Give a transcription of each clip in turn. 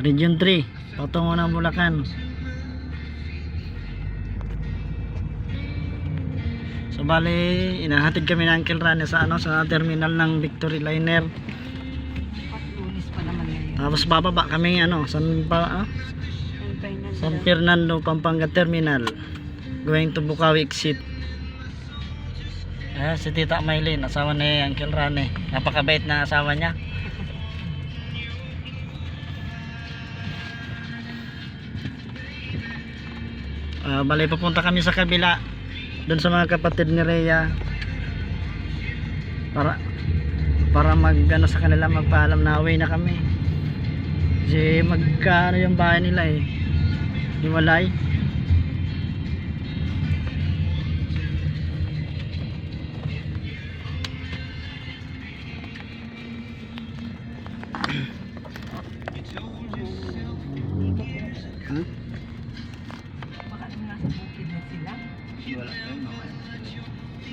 Region 3, patungo ng Bulacan. So bali, inahatid kami ng Uncle Rane sa sa terminal ng Victory Liner. Lunes pa naman ngayon. Tapos bababa kami San Fernando, Pampanga Terminal, going to Bukawi exit. Si Tita Maylin, asawa ni Uncle Rane. Napakabait na asawa niya. Bali, papunta kami sa kabila doon sa mga kapatid ni Rhea para sa kanila, magpaalam na away na kami kasi yung bahay nila hiwalay.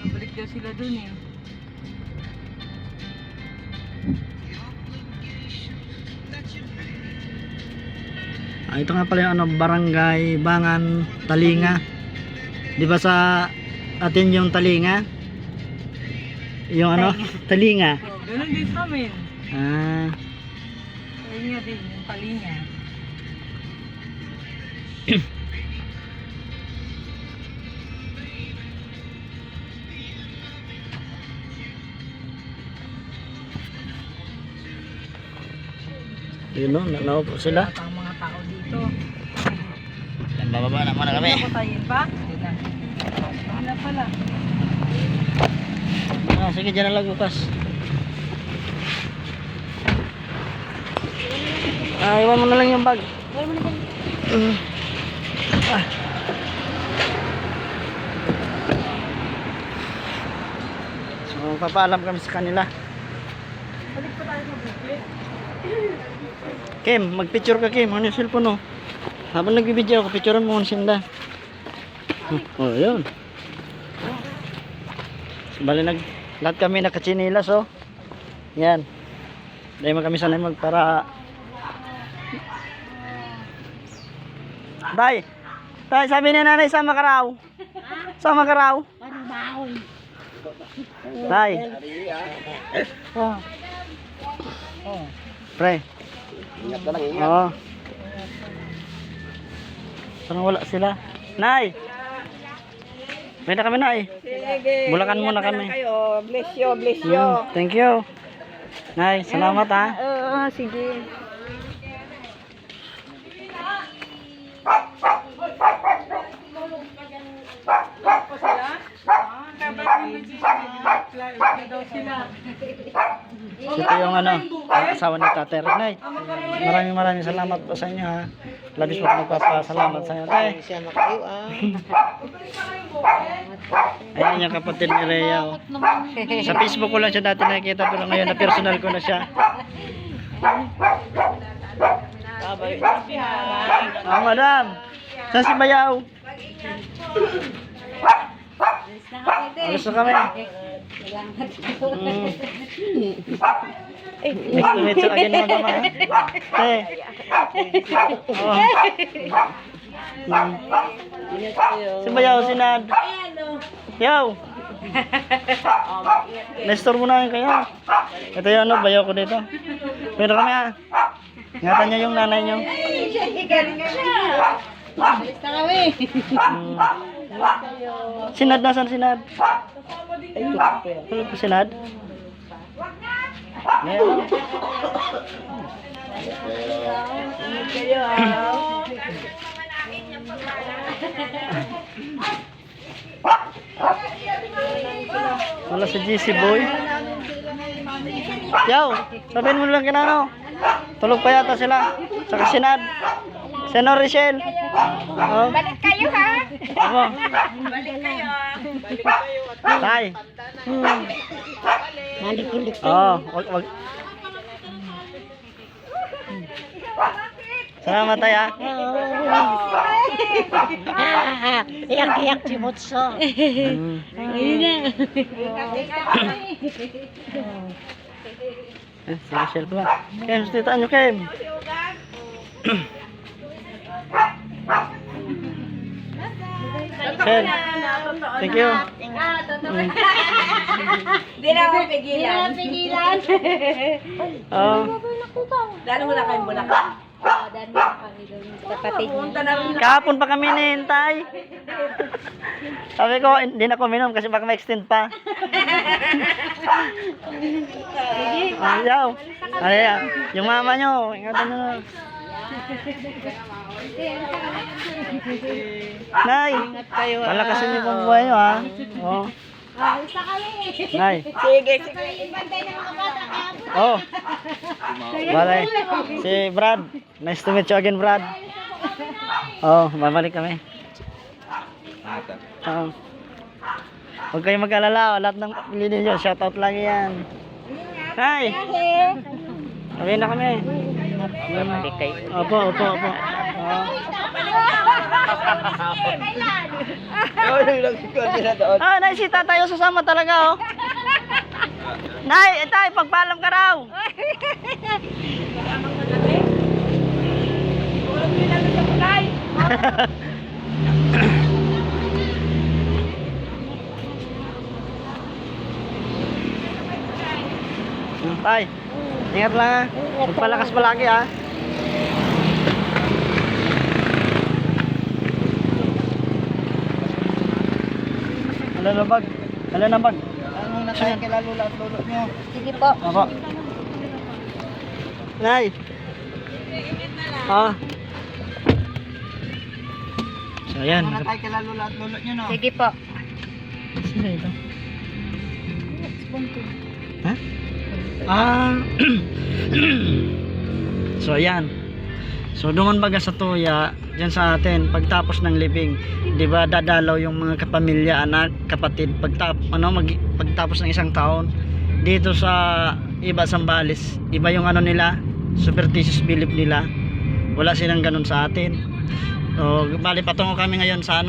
Babalik daw sila dun Ito nga pala yung barangay Bangan, Talinga. Di ba sa atin yung Talinga? Yung Talinga. Ganun din sa amin. Talinga din, yung Talinga. Yun nanaw po sila. Ang mga tao dito. Bababa na muna kami. Patayin pa? Hindi na pala. Sige, dyan na lang bukas. Iwan mo na lang yung bag. Iwan mo na bag. So papaalam kami sa kanila. Balik pa tayo sa bukit. Kim, magpicture ka Kim. Ano yung cellphone Habang nagbibideo ako, picturean mo sila. Yun. So, bali lahat kami nakachinilas Yan. Dahil kami sanay para Tay, sabi ni nanay, sama ka raw. Sama ka raw. Tay. Pre. Ingat ka lang, ingat. Parang wala sila. Nay. May na kami, Nay. Sige. Bulacan muna kami. Bless you, bless you. Thank you. Nay, salamat Sige. Ito yung asawa ni Tatay Nay. Maraming salamat po sa inyo Labis po magpapasalamat sa inyo. Tay. Ayan yung kapatid ni Rhea Sa Facebook ko lang siya dati nakikita, pero ngayon na personal ko na siya. Madam. Saan si Bayaw? Alis na kami. Next to meet you again, madam. Si Bayaw, sinad. Yaw. Nestor mo na kayo. Ito yung Bayaw ko dito. Pero kami ingatan niyo yung nanay niyo. Alis na kami. Sinad, nasan sinad? Tulog po sinad? Ngayon. Wala si GC boy. Yaw, sabihin mo lang kinano. Tulog pa yata sila. Saka sinad. Senor Richelle. Balik kayo Balik kayo. Tay. Balik. Wag. Salamat tay Iyak-iyak si Mutso. Ayun na. Si Michelle pa. Kem, titaan nyo, Kem. Michelle, thank you. Hindi na ako pigilan. Oh. Dahil mo na kayong Bulacan. Kapatid niya. Kahapon pa kami nihintay. Sabi ko, hindi na ko minom kasi baka ma-extend pa. Ayaw. Ayaw. Yung mama nyo, ingatan nyo. Nay, palakasin niyo pang buhay nyo ha. Oh. Nay. Sige. Oh. Bye. Si Brad. Nice to meet you again, Brad. Oh, babalik kami. Huwag kayong mag-alala. Lahat ng pili ninyo, shoutout lang yan. Hi! Okay na kami. Babalik kayo. Opo. Nay, si tatay sasama talaga, oh. Nay, tay, pagpaalam ka raw. Tay, ingat lang ha. Magpalakas palagi ha. Ala na bag. Ano na tayo kay lalo at lolo nyo? Sige po. Opo. Nay. So ayan. Ano na tayo kay lalo at lolo nyo, no? Sige po. Sino ito? Ha? Ah. So ayan. So doon baga sa Tuya, diyan sa atin pagtapos ng libing, 'di ba, dadalaw yung mga kapamilya, anak, kapatid pagtapos ng isang taon. Dito sa iba Sambales, iba yung ano nila, superstitious belief nila. Wala silang ganun sa atin. So bali patungo kami ngayon sa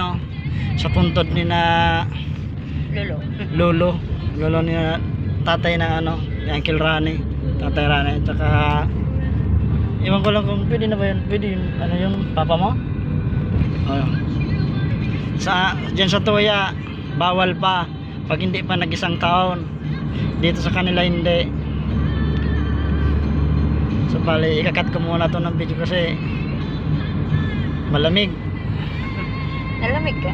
sa puntod ni na Lolo ni tatay ng ni Uncle Rani, tatay Rani, at saka iwan ko lang kung pwede na ba yun. Pwede yun, yung papa mo? Diyan sa Tuya, bawal pa pag hindi pa nag-isang taon. Dito sa kanila hindi. So bali, ikakat ko muna to ng video kasi malamig. Nalamig ka?